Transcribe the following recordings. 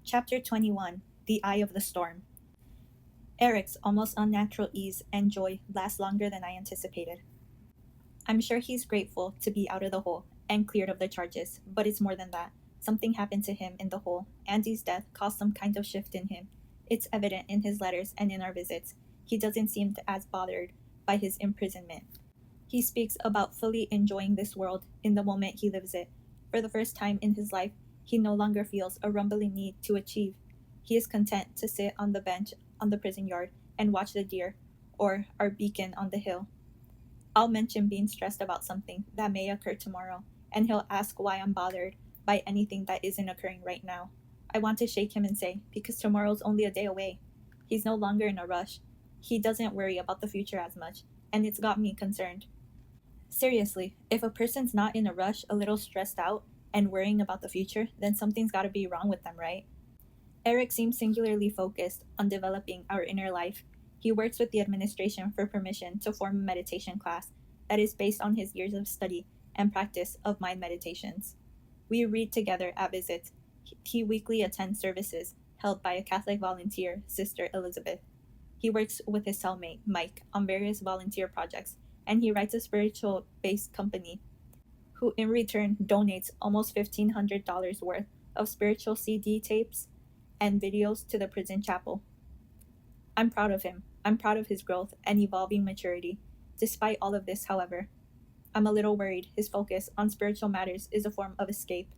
Chapter 21 The Eye of the Storm. Eric's almost unnatural ease and joy last longer than I anticipated. I'm sure he's grateful to be out of the hole and cleared of the charges, but it's more than that. Something happened to him in the hole. Andy's death caused some kind of shift in him. It's evident in his letters and in our visits. He doesn't seem as bothered by his imprisonment. He speaks about fully enjoying this world in the moment he lives it. For the first time in his life, he no longer feels a rumbling need to achieve. He is content to sit on the bench on the prison yard and watch the deer, or our beacon on the hill. I'll mention being stressed about something that may occur tomorrow, and he'll ask why I'm bothered by anything that isn't occurring right now. I want to shake him and say, because tomorrow's only a day away. He's no longer in a rush. He doesn't worry about the future as much, and it's got me concerned. Seriously, if a person's not in a rush, a little stressed out, and worrying about the future, then something's gotta be wrong with them, right? Erik seems singularly focused on developing our inner life. He works with the administration for permission to form a meditation class that is based on his years of study and practice of mind meditations. We read together at visits. He weekly attends services held by a Catholic volunteer, Sister Elizabeth. He works with his cellmate, Mike, on various volunteer projects, and he writes a spiritual-based company who in return donates almost $1,500 worth of spiritual CD tapes and videos to the prison chapel. I'm proud of him. I'm proud of his growth and evolving maturity. Despite all of this, however, I'm a little worried his focus on spiritual matters is a form of escape.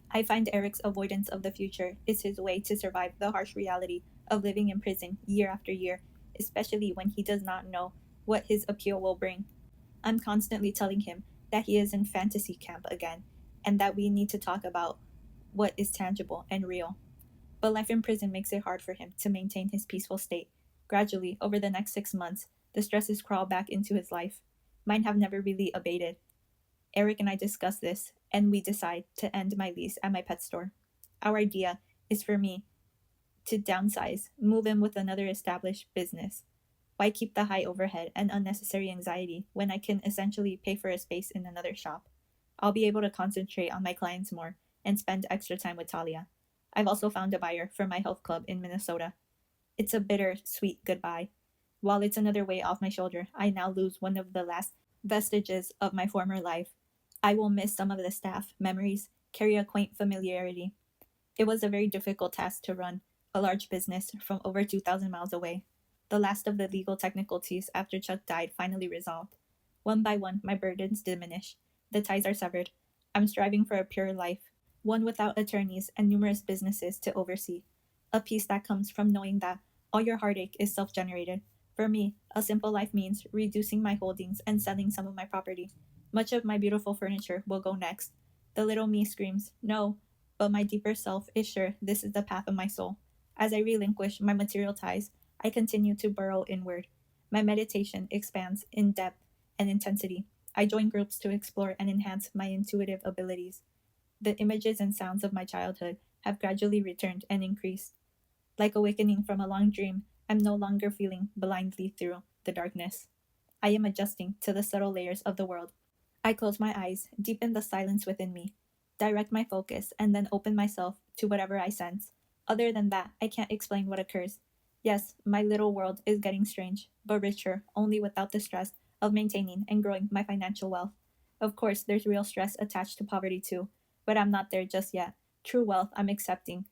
I find Erik's avoidance of the future is his way to survive the harsh reality of living in prison year after year, especially when he does not know what his appeal will bring. I'm constantly telling him that he is in fantasy camp again, and that we need to talk about what is tangible and real. But life in prison makes it hard for him to maintain his peaceful state. Gradually, over the next 6 months, the stresses crawl back into his life. Mine have never really abated. Erik and I discuss this, and we decide to end my lease at my pet store. Our idea is for me to downsize, move in with another established business. Why keep the high overhead and unnecessary anxiety when I can essentially pay for a space in another shop? I'll be able to concentrate on my clients more and spend extra time with Talia. I've also found a buyer for my health club in Minnesota. It's a bitter-sweet goodbye. While it's another weight off my shoulder, I now lose one of the last vestiges of my former life. I will miss some of the staff, memories, carry a quaint familiarity. It was a very difficult task to run a large business from over 2,000 miles away. The last of the legal technicalities after Chuck died finally resolved. One by one, my burdens diminish. The ties are severed. I'm striving for a pure life, one without attorneys and numerous businesses to oversee. A peace that comes from knowing that all your heartache is self-generated. For me, a simple life means reducing my holdings and selling some of my property. Much of my beautiful furniture will go next. The little me screams, no, but my deeper self is sure this is the path of my soul. As I relinquish my material ties, I continue to burrow inward. My meditation expands in depth and intensity. I join groups to explore and enhance my intuitive abilities. The images and sounds of my childhood have gradually returned and increased. Like awakening from a long dream, I'm no longer feeling blindly through the darkness. I am adjusting to the subtle layers of the world. I close my eyes, deepen the silence within me, direct my focus, and then open myself to whatever I sense. Other than that, I can't explain what occurs. Yes, my little world is getting strange, but richer, only without the stress of maintaining and growing my financial wealth. Of course, there's real stress attached to poverty too, but I'm not there just yet. True wealth I'm accepting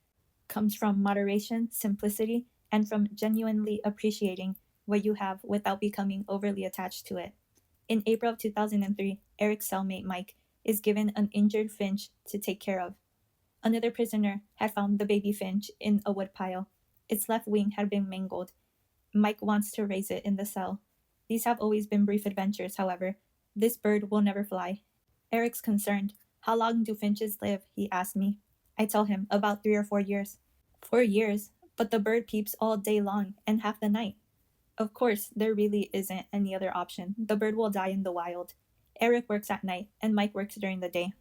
comes from moderation, simplicity, and from genuinely appreciating what you have without becoming overly attached to it. In April of 2003, Erik's cellmate Mike is given an injured finch to take care of. Another prisoner had found the baby finch in a woodpile. Its left wing had been mangled. Mike wants to raise it in the cell. These have always been brief adventures, however. This bird will never fly. Erik's concerned. How long do finches live? He asked me. I tell him about 3 or 4 years. 4 years? But the bird peeps all day long and half the night. Of course, there really isn't any other option. The bird will die in the wild. Erik works at night, and Mike works during the day.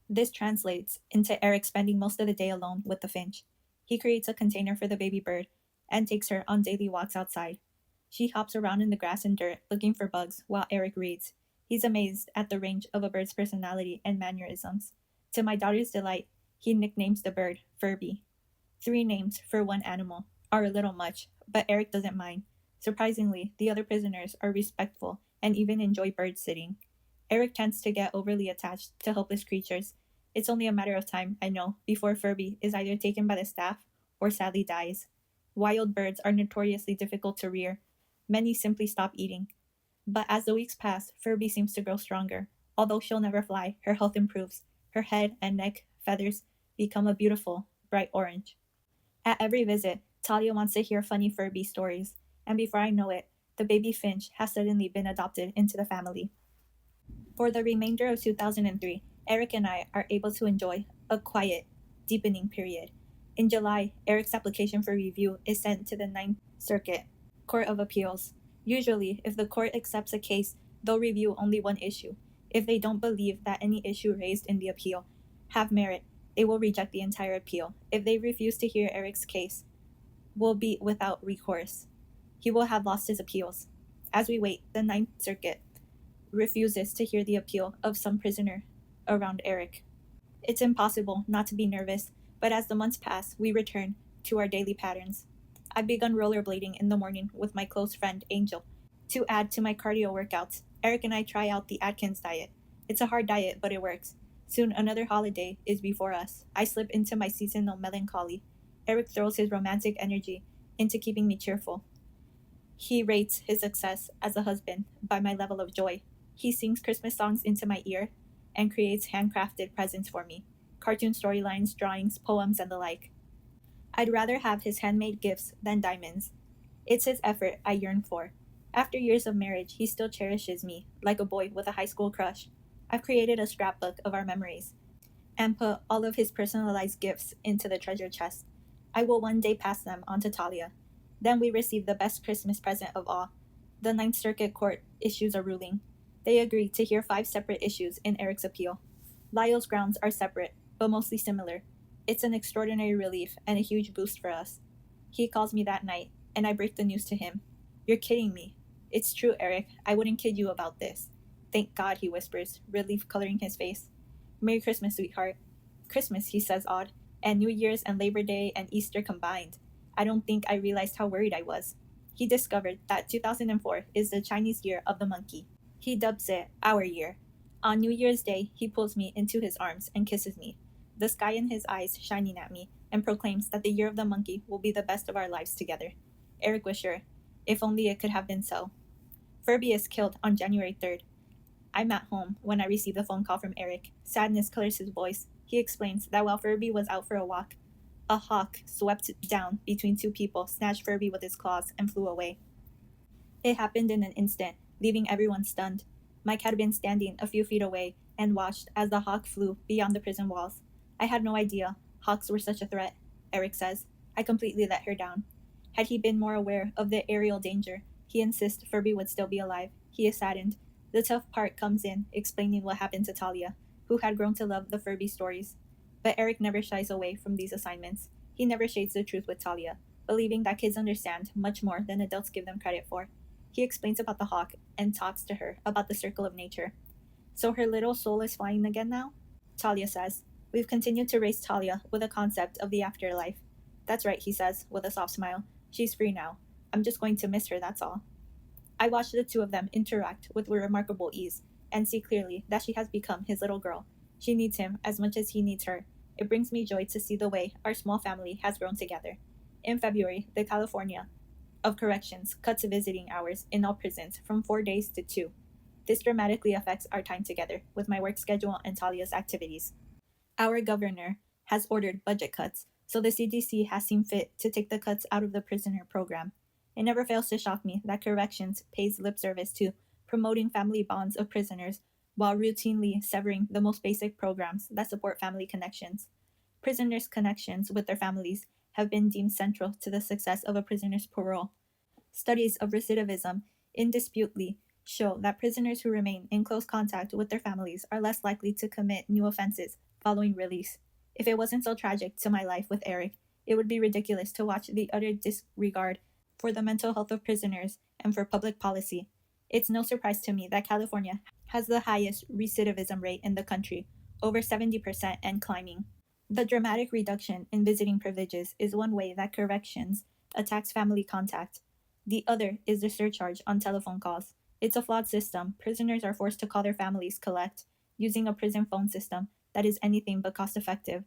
This translates into Erik spending most of the day alone with the finch. He creates a container for the baby bird and takes her on daily walks outside. She hops around in the grass and dirt looking for bugs while Erik reads. He's amazed at the range of a bird's personality and mannerisms. To my daughter's delight, he nicknames the bird Furby. 3 names for one animal are a little much, but Erik doesn't mind. Surprisingly, the other prisoners are respectful and even enjoy bird sitting. Erik tends to get overly attached to helpless creatures. It's only a matter of time, I know, before Furby is either taken by the staff or sadly dies. Wild birds are notoriously difficult to rear. Many simply stop eating. But as the weeks pass, Furby seems to grow stronger. Although she'll never fly, her health improves. Her head and neck feathers become a beautiful, bright orange. At every visit, Talia wants to hear funny Furby stories, and before I know it, the baby Finch has suddenly been adopted into the family. For the remainder of 2003, Erik and I are able to enjoy a quiet, deepening period. In July, Erik's application for review is sent to the Ninth Circuit Court of Appeals. Usually, if the court accepts a case, they'll review only one issue. If they don't believe that any issue raised in the appeal have merit, they will reject the entire appeal. If they refuse to hear Erik's case, will be without recourse. He will have lost his appeals. As we wait, the Ninth Circuit refuses to hear the appeal of some prisoner around Erik. It's impossible not to be nervous, but as the months pass, we return to our daily patterns. I've begun rollerblading in the morning with my close friend Angel. To add to my cardio workouts, Erik and I try out the Atkins diet. It's a hard diet, but it works. Soon another holiday is before us. I slip into my seasonal melancholy. Erik throws his romantic energy into keeping me cheerful. He rates his success as a husband by my level of joy. He sings Christmas songs into my ear and creates handcrafted presents for me, cartoon storylines, drawings, poems, and the like. I'd rather have his handmade gifts than diamonds. It's his effort I yearn for. After years of marriage, he still cherishes me, like a boy with a high school crush. I've created a scrapbook of our memories and put all of his personalized gifts into the treasure chest. I will one day pass them on to Talia. Then we receive the best Christmas present of all. The Ninth Circuit Court issues a ruling. They agree to hear 5 separate issues in Erik's appeal. Lyle's grounds are separate, but mostly similar. It's an extraordinary relief and a huge boost for us. He calls me that night, and I break the news to him. You're kidding me. It's true, Erik. I wouldn't kid you about this. Thank God, he whispers, relief coloring his face. Merry Christmas, sweetheart. Christmas, he says, odd, and New Year's and Labor Day and Easter combined. I don't think I realized how worried I was. He discovered that 2004 is the Chinese Year of the Monkey. He dubs it our year. On New Year's Day, he pulls me into his arms and kisses me, the sky in his eyes shining at me, and proclaims that the Year of the Monkey will be the best of our lives together. Erik was sure. If only it could have been so. Furby is killed on January 3rd. I'm at home when I receive the phone call from Erik. Sadness colors his voice. He explains that while Furby was out for a walk, a hawk swept down between 2 people, snatched Furby with his claws, and flew away. It happened in an instant, leaving everyone stunned. Mike had been standing a few feet away and watched as the hawk flew beyond the prison walls. I had no idea hawks were such a threat, Erik says. I completely let her down. Had he been more aware of the aerial danger, he insists Furby would still be alive. He is saddened. The tough part comes in explaining what happened to Talia, who had grown to love the Furby stories. But Erik never shies away from these assignments. He never shades the truth with Talia, believing that kids understand much more than adults give them credit for. He explains about the hawk and talks to her about the circle of nature. So her little soul is flying again now? Talia says. We've continued to raise Talia with a concept of the afterlife. That's right, he says, with a soft smile. She's free now. I'm just going to miss her, that's all. I watch the 2 of them interact with remarkable ease and see clearly that she has become his little girl. She needs him as much as he needs her. It brings me joy to see the way our small family has grown together. In February, the California of Corrections cuts visiting hours in all prisons from 4 days to 2. This dramatically affects our time together with my work schedule and Talia's activities. Our governor has ordered budget cuts, so the CDC has seen fit to take the cuts out of the prisoner program. It never fails to shock me that corrections pays lip service to promoting family bonds of prisoners while routinely severing the most basic programs that support family connections. Prisoners' connections with their families have been deemed central to the success of a prisoner's parole. Studies of recidivism indisputably show that prisoners who remain in close contact with their families are less likely to commit new offenses following release. If it wasn't so tragic to my life with Erik, it would be ridiculous to watch the utter disregard for the mental health of prisoners and for public policy. It's no surprise to me that California has the highest recidivism rate in the country, over 70% and climbing. The dramatic reduction in visiting privileges is one way that corrections attacks family contact. The other is the surcharge on telephone calls. It's a flawed system. Prisoners are forced to call their families collect using a prison phone system that is anything but cost effective.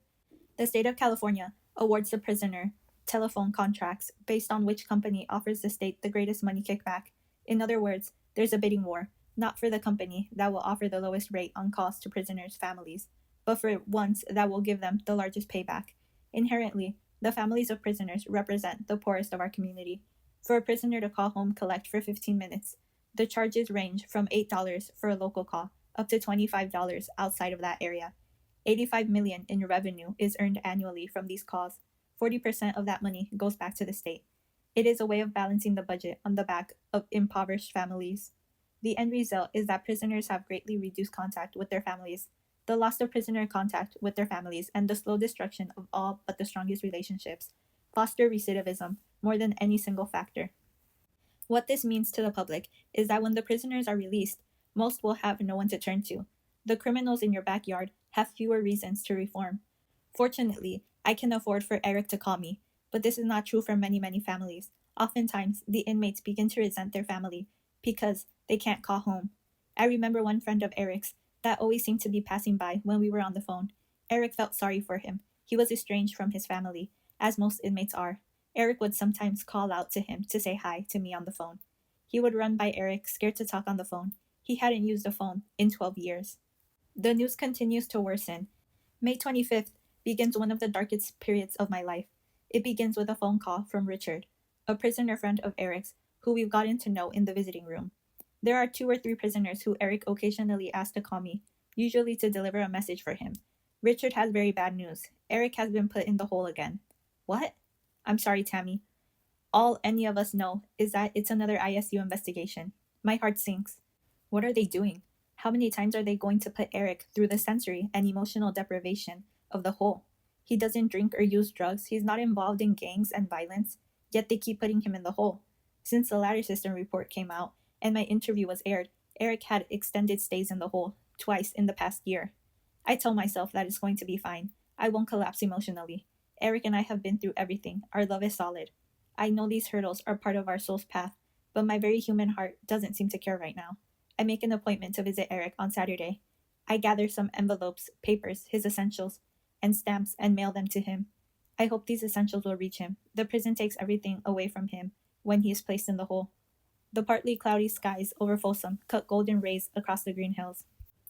The state of California awards the prisoner telephone contracts based on which company offers the state the greatest money kickback. In other words, there's a bidding war, not for the company that will offer the lowest rate on calls to prisoners' families, but for ones that will give them the largest payback. Inherently, the families of prisoners represent the poorest of our community. For a prisoner to call home collect for 15 minutes, the charges range from $8 for a local call up to $25 outside of that area. 85 million in revenue is earned annually from these calls. 40% of that money goes back to the state. It is a way of balancing the budget on the back of impoverished families. The end result is that prisoners have greatly reduced contact with their families. The loss of prisoner contact with their families and the slow destruction of all but the strongest relationships foster recidivism more than any single factor. What this means to the public is that when the prisoners are released, most will have no one to turn to. The criminals in your backyard have fewer reasons to reform. Fortunately, I can afford for Erik to call me, but this is not true for many families. Oftentimes, the inmates begin to resent their family because they can't call home. I remember one friend of Erik's that always seemed to be passing by when we were on the phone. Erik felt sorry for him. He was estranged from his family, as most inmates are. Erik would sometimes call out to him to say hi to me on the phone. He would run by Erik, scared to talk on the phone. He hadn't used a phone in 12 years. The news continues to worsen. May 25th begins one of the darkest periods of my life. It begins with a phone call from Richard, a prisoner friend of Erik's, who we've gotten to know in the visiting room. There are 2 or 3 prisoners who Erik occasionally asks to call me, usually to deliver a message for him. Richard has very bad news. Erik has been put in the hole again. What? I'm sorry, Tammy. All any of us know is that it's another ISU investigation. My heart sinks. What are they doing? How many times are they going to put Erik through the sensory and emotional deprivation of the hole? He doesn't drink or use drugs. He's not involved in gangs and violence, yet they keep putting him in the hole. Since the ladder system report came out and my interview was aired, Erik had extended stays in the hole twice in the past year. I tell myself that it's going to be fine. I won't collapse emotionally. Erik and I have been through everything. Our love is solid. I know these hurdles are part of our soul's path, but my very human heart doesn't seem to care right now. I make an appointment to visit Erik on Saturday. I gather some envelopes, papers, his essentials, and stamps and mail them to him. I hope these essentials will reach him. The prison takes everything away from him when he is placed in the hole. The partly cloudy skies over Folsom cut golden rays across the green hills.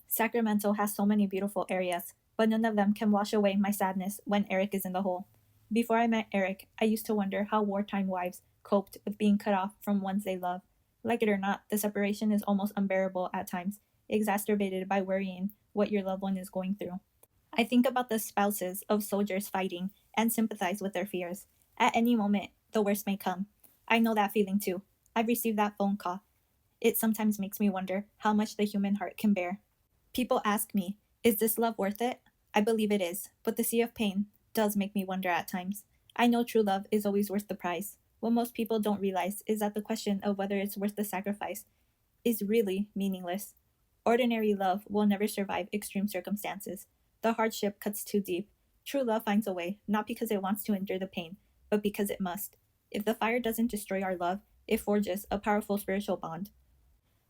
Sacramento has so many beautiful areas, but none of them can wash away my sadness when Erik is in the hole. Before I met Erik, I used to wonder how wartime wives coped with being cut off from ones they love. Like it or not, the separation is almost unbearable at times, exacerbated by worrying what your loved one is going through. I think about the spouses of soldiers fighting and sympathize with their fears. At any moment, the worst may come. I know that feeling too. I've received that phone call. It sometimes makes me wonder how much the human heart can bear. People ask me, is this love worth it? I believe it is, but the sea of pain does make me wonder at times. I know true love is always worth the price. What most people don't realize is that the question of whether it's worth the sacrifice is really meaningless. Ordinary love will never survive extreme circumstances. The hardship cuts too deep. True love finds a way, not because it wants to endure the pain, but because it must. If the fire doesn't destroy our love, it forges a powerful spiritual bond.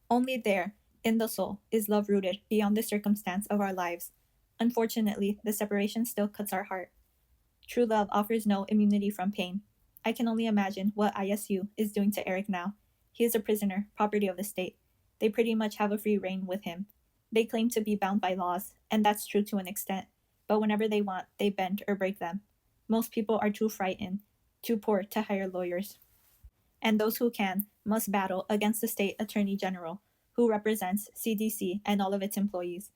Only there, in the soul, is love rooted beyond the circumstance of our lives. Unfortunately, the separation still cuts our heart. True love offers no immunity from pain. I can only imagine what ISU is doing to Erik now. He is a prisoner, property of the state. They pretty much have a free rein with him. They claim to be bound by laws, and that's true to an extent, but whenever they want, they bend or break them. Most people are too frightened, too poor to hire lawyers. And those who can must battle against the state attorney general, who represents CDC and all of its employees.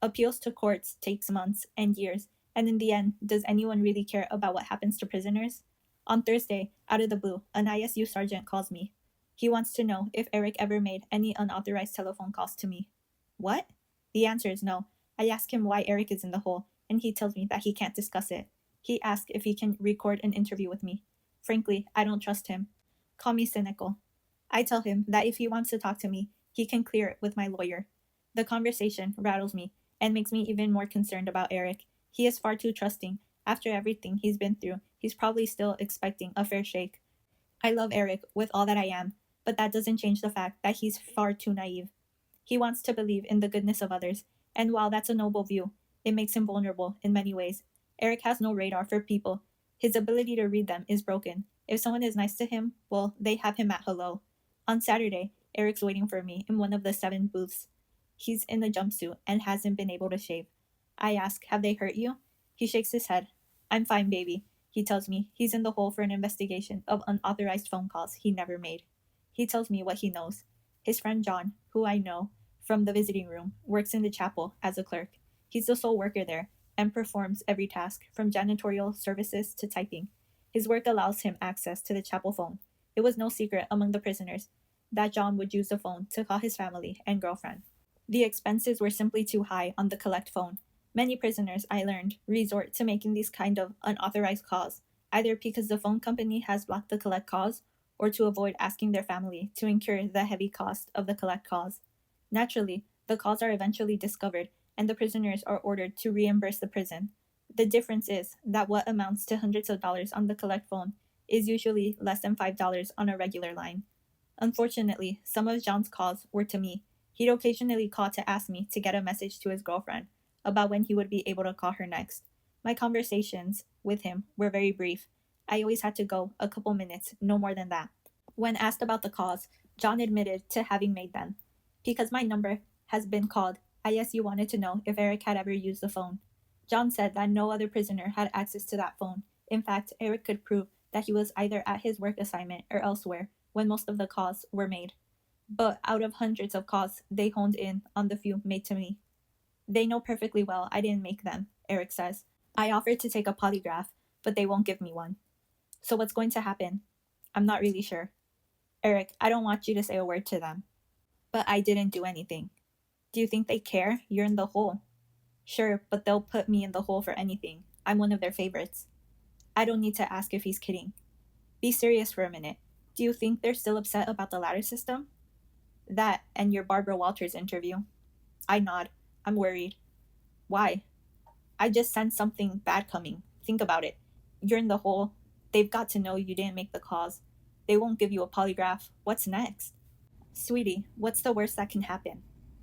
Appeals to courts takes months and years, and in the end, does anyone really care about what happens to prisoners? On Thursday, out of the blue, an ISU sergeant calls me. He wants to know if Erik ever made any unauthorized telephone calls to me. What? The answer is no. I ask him why Erik is in the hole, and he tells me that he can't discuss it. He asks if he can record an interview with me. Frankly, I don't trust him. Call me cynical. I tell him that if he wants to talk to me, he can clear it with my lawyer. The conversation rattles me and makes me even more concerned about Erik. He is far too trusting After everything he's been through, he's probably still expecting a fair shake. I love Erik with all that I am, but that doesn't change the fact that he's far too naive. He wants to believe in the goodness of others, and while that's a noble view, it makes him vulnerable in many ways. Erik has no radar for people. His ability to read them is broken. If someone is nice to him, well, they have him at hello. On Saturday, Erik's waiting for me in one of the 7 booths. He's in a jumpsuit and hasn't been able to shave. I ask, have they hurt you? He shakes his head. I'm fine, baby. He tells me he's in the hole for an investigation of unauthorized phone calls he never made. He tells me what he knows. His friend John, who I know from the visiting room, works in the chapel as a clerk. He's the sole worker there and performs every task, from janitorial services to typing. His work allows him access to the chapel phone. It was no secret among the prisoners that John would use the phone to call his family and girlfriend. The expenses were simply too high on the collect phone. Many prisoners, I learned, resort to making these kind of unauthorized calls, either because the phone company has blocked the collect calls or to avoid asking their family to incur the heavy cost of the collect calls. Naturally, the calls are eventually discovered and the prisoners are ordered to reimburse the prison. The difference is that what amounts to hundreds of dollars on the collect phone is usually less than $5 on a regular line. Unfortunately, some of John's calls were to me. He'd occasionally call to ask me to get a message to his girlfriend about when he would be able to call her next. My conversations with him were very brief. I always had to go a couple minutes, no more than that. When asked about the calls, John admitted to having made them. Because my number has been called, I guess you wanted to know if Erik had ever used the phone. John said that no other prisoner had access to that phone. In fact, Erik could prove that he was either at his work assignment or elsewhere when most of the calls were made. But out of hundreds of calls, they honed in on the few made to me. They know perfectly well I didn't make them, Erik says. I offered to take a polygraph, but they won't give me one. So what's going to happen? I'm not really sure. Erik, I don't want you to say a word to them. But I didn't do anything. Do you think they care? You're in the hole. Sure, but they'll put me in the hole for anything. I'm one of their favorites. I don't need to ask if he's kidding. Be serious for a minute. Do you think they're still upset about the ladder system? That and your Barbara Walters interview. I nod. I'm worried. Why? I just sensed something bad coming. Think about it. You're in the hole. They've got to know you didn't make the calls. They won't give you a polygraph. What's next? Sweetie, what's the worst that can happen?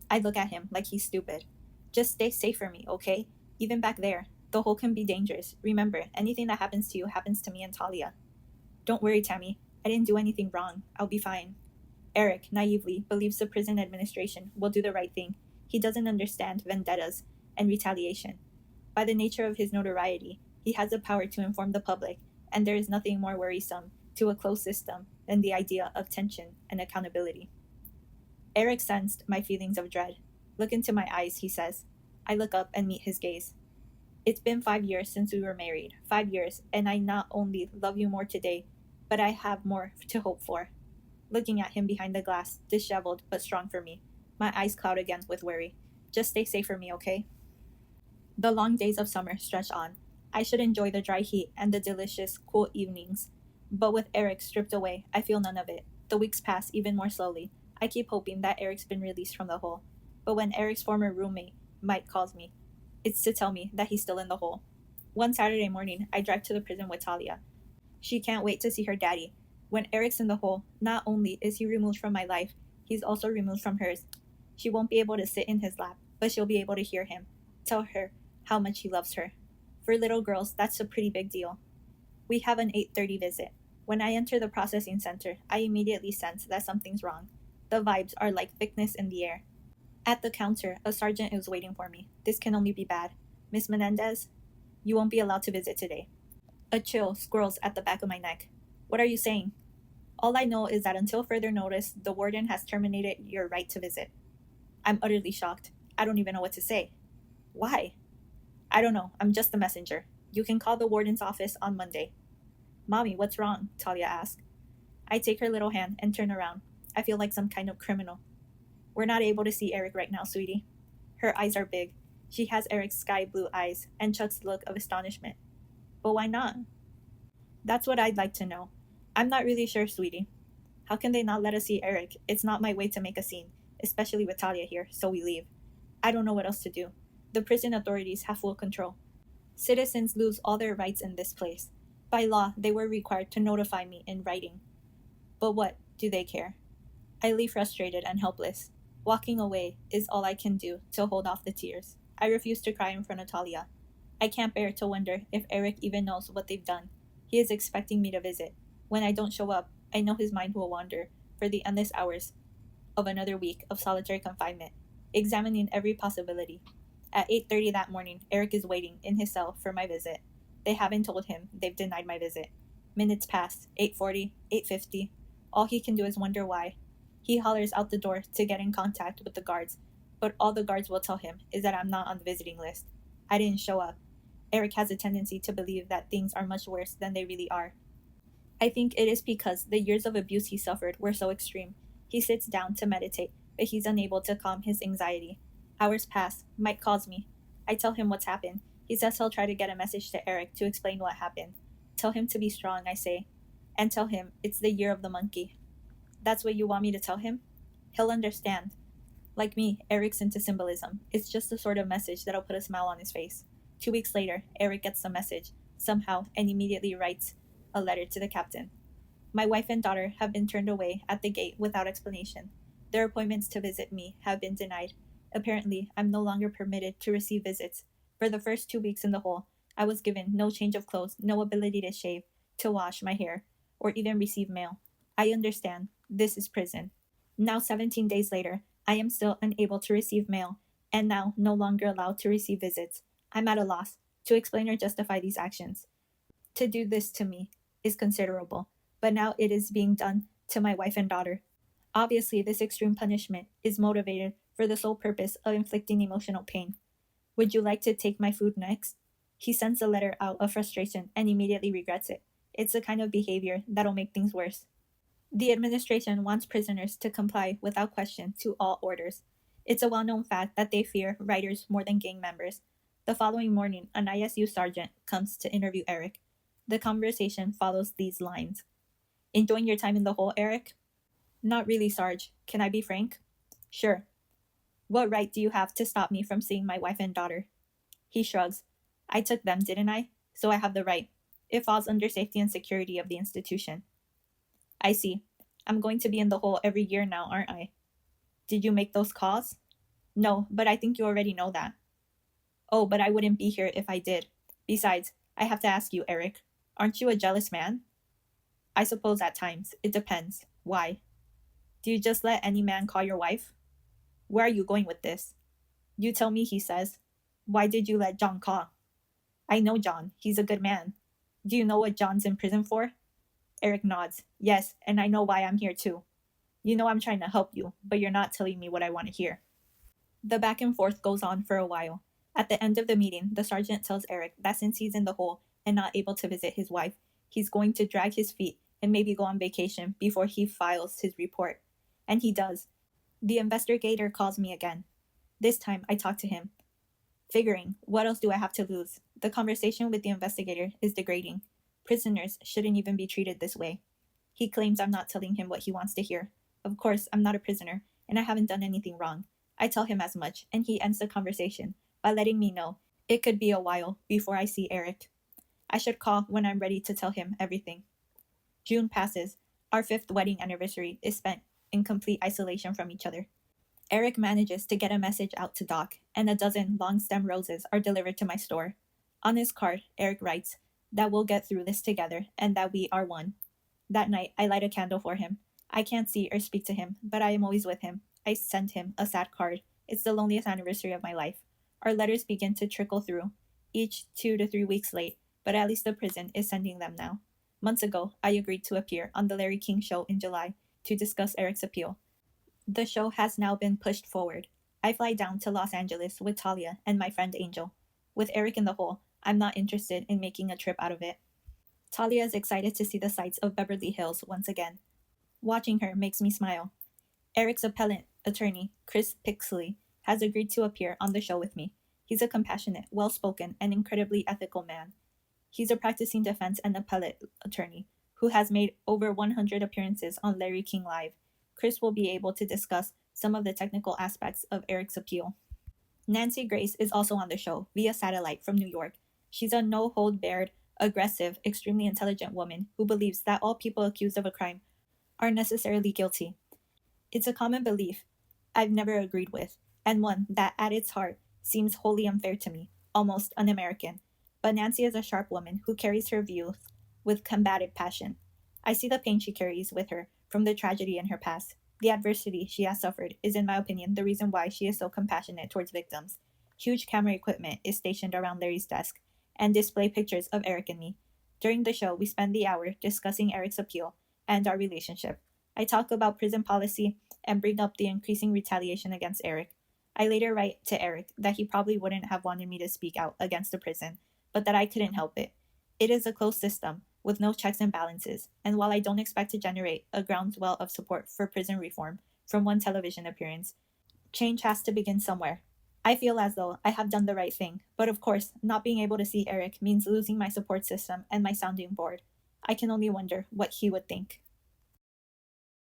I look at him like he's stupid. Just stay safe for me, okay? Even back there, the hole can be dangerous. Remember, anything that happens to you happens to me and Talia. Don't worry, Tammy. I didn't do anything wrong. I'll be fine. Erik, naively, believes the prison administration will do the right thing. He doesn't understand vendettas and retaliation. By the nature of his notoriety, he has the power to inform the public, and there is nothing more worrisome to a closed system than the idea of tension and accountability. Erik sensed my feelings of dread. Look into my eyes, he says. I look up and meet his gaze. It's been 5 years since we were married. 5 years, and I not only love you more today, but I have more to hope for. Looking at him behind the glass, disheveled but strong for me, my eyes cloud again with worry. Just stay safe for me, okay? The long days of summer stretch on. I should enjoy the dry heat and the delicious, cool evenings. But with Erik stripped away, I feel none of it. The weeks pass even more slowly. I keep hoping that Erik's been released from the hole. But when Erik's former roommate, Mike, calls me, it's to tell me that he's still in the hole. One Saturday morning, I drive to the prison with Talia. She can't wait to see her daddy. When Erik's in the hole, not only is he removed from my life, he's also removed from hers. She won't be able to sit in his lap, but she'll be able to hear him, tell her how much he loves her. For little girls, that's a pretty big deal. We have an 8:30 visit. When I enter the processing center, I immediately sense that something's wrong. The vibes are like thickness in the air. At the counter, a sergeant is waiting for me. This can only be bad. Miss Menendez, you won't be allowed to visit today. A chill swirls at the back of my neck. What are you saying? All I know is that until further notice, the warden has terminated your right to visit. I'm utterly shocked. I don't even know what to say. Why? I don't know. I'm just the messenger. You can call the warden's office on Monday. Mommy, what's wrong? Talia asks. I take her little hand and turn around. I feel like some kind of criminal. We're not able to see Erik right now, sweetie. Her eyes are big. She has Erik's sky blue eyes and Chuck's look of astonishment. But why not? That's what I'd like to know. I'm not really sure, sweetie. How can they not let us see Erik? It's not my way to make a scene, especially with Talia here, so we leave. I don't know what else to do. The prison authorities have full control. Citizens lose all their rights in this place. By law, they were required to notify me in writing. But what do they care? I leave frustrated and helpless. Walking away is all I can do to hold off the tears. I refuse to cry in front of Talia. I can't bear to wonder if Erik even knows what they've done. He is expecting me to visit. When I don't show up, I know his mind will wander for the endless hours of another week of solitary confinement, examining every possibility. At 8:30 that morning, Erik is waiting in his cell for my visit. They haven't told him they've denied my visit. Minutes pass, 8:40, 8:50. All he can do is wonder why. He hollers out the door to get in contact with the guards, but all the guards will tell him is that I'm not on the visiting list. I didn't show up. Erik has a tendency to believe that things are much worse than they really are. I think it is because the years of abuse he suffered were so extreme. He sits down to meditate, but he's unable to calm his anxiety. Hours pass. Mike calls me. I tell him what's happened. He says he'll try to get a message to Erik to explain what happened. Tell him to be strong, I say. And tell him it's the year of the monkey. That's what you want me to tell him? He'll understand. Like me, Erik's into symbolism. It's just the sort of message that'll put a smile on his face. 2 weeks later, Erik gets the message, somehow, and immediately writes a letter to the captain. My wife and daughter have been turned away at the gate without explanation. Their appointments to visit me have been denied. Apparently, I'm no longer permitted to receive visits. For the first 2 weeks in the hole, I was given no change of clothes, no ability to shave, to wash my hair, or even receive mail. I understand. This is prison. Now, 17 days later, I am still unable to receive mail, and now no longer allowed to receive visits. I'm at a loss to explain or justify these actions. To do this to me is considerable, but now it is being done to my wife and daughter. Obviously, this extreme punishment is motivated for the sole purpose of inflicting emotional pain. Would you like to take my food next? He sends the letter out of frustration and immediately regrets it. It's the kind of behavior that'll make things worse. The administration wants prisoners to comply without question to all orders. It's a well-known fact that they fear writers more than gang members. The following morning, an ISU sergeant comes to interview Erik. The conversation follows these lines. Enjoying your time in the hole, Erik? Not really, Sarge. Can I be frank? Sure. What right do you have to stop me from seeing my wife and daughter? He shrugs. I took them, didn't I? So I have the right. It falls under safety and security of the institution. I see. I'm going to be in the hole every year now, aren't I? Did you make those calls? No, but I think you already know that. Oh, but I wouldn't be here if I did. Besides, I have to ask you, Erik, aren't you a jealous man? I suppose at times. It depends. Why? Do you just let any man call your wife? Where are you going with this? You tell me, he says. Why did you let John call? I know John. He's a good man. Do you know what John's in prison for? Erik nods. Yes, and I know why I'm here too. You know I'm trying to help you, but you're not telling me what I want to hear. The back and forth goes on for a while. At the end of the meeting, the sergeant tells Erik that since he's in the hole and not able to visit his wife, he's going to drag his feet and maybe go on vacation before he files his report. And he does. The investigator calls me again. This time, I talk to him. Figuring, what else do I have to lose? The conversation with the investigator is degrading. Prisoners shouldn't even be treated this way. He claims I'm not telling him what he wants to hear. Of course, I'm not a prisoner, and I haven't done anything wrong. I tell him as much, and he ends the conversation by letting me know it could be a while before I see Erik. I should call when I'm ready to tell him everything. June passes. Our 5th wedding anniversary is spent in complete isolation from each other. Erik manages to get a message out to Doc, and a dozen long-stem roses are delivered to my store. On his card, Erik writes that we'll get through this together and that we are one. That night, I light a candle for him. I can't see or speak to him, but I am always with him. I send him a sad card. It's the loneliest anniversary of my life. Our letters begin to trickle through, each 2 to 3 weeks late, but at least the prison is sending them now. Months ago, I agreed to appear on the Larry King Show in July to discuss Erik's appeal. The show has now been pushed forward. I fly down to Los Angeles with Talia and my friend Angel. With Erik in the hole, I'm not interested in making a trip out of it. Talia is excited to see the sights of Beverly Hills once again. Watching her makes me smile. Erik's appellant attorney, Chris Pixley, has agreed to appear on the show with me. He's a compassionate, well-spoken, and incredibly ethical man. He's a practicing defense and appellate attorney who has made over 100 appearances on Larry King Live. Chris will be able to discuss some of the technical aspects of Erik's appeal. Nancy Grace is also on the show via satellite from New York. She's a no-hold-barred, aggressive, extremely intelligent woman who believes that all people accused of a crime are necessarily guilty. It's a common belief I've never agreed with, and one that at its heart seems wholly unfair to me, almost un American. But Nancy is a sharp woman who carries her views with combative passion. I see the pain she carries with her from the tragedy in her past. The adversity she has suffered is, in my opinion, the reason why she is so compassionate towards victims. Huge camera equipment is stationed around Larry's desk and display pictures of Erik and me. During the show, we spend the hour discussing Erik's appeal and our relationship. I talk about prison policy and bring up the increasing retaliation against Erik. I later write to Erik that he probably wouldn't have wanted me to speak out against the prison, but that I couldn't help it. It is a closed system with no checks and balances, and while I don't expect to generate a groundswell of support for prison reform from one television appearance, change has to begin somewhere. I feel as though I have done the right thing, but of course, not being able to see Erik means losing my support system and my sounding board. I can only wonder what he would think.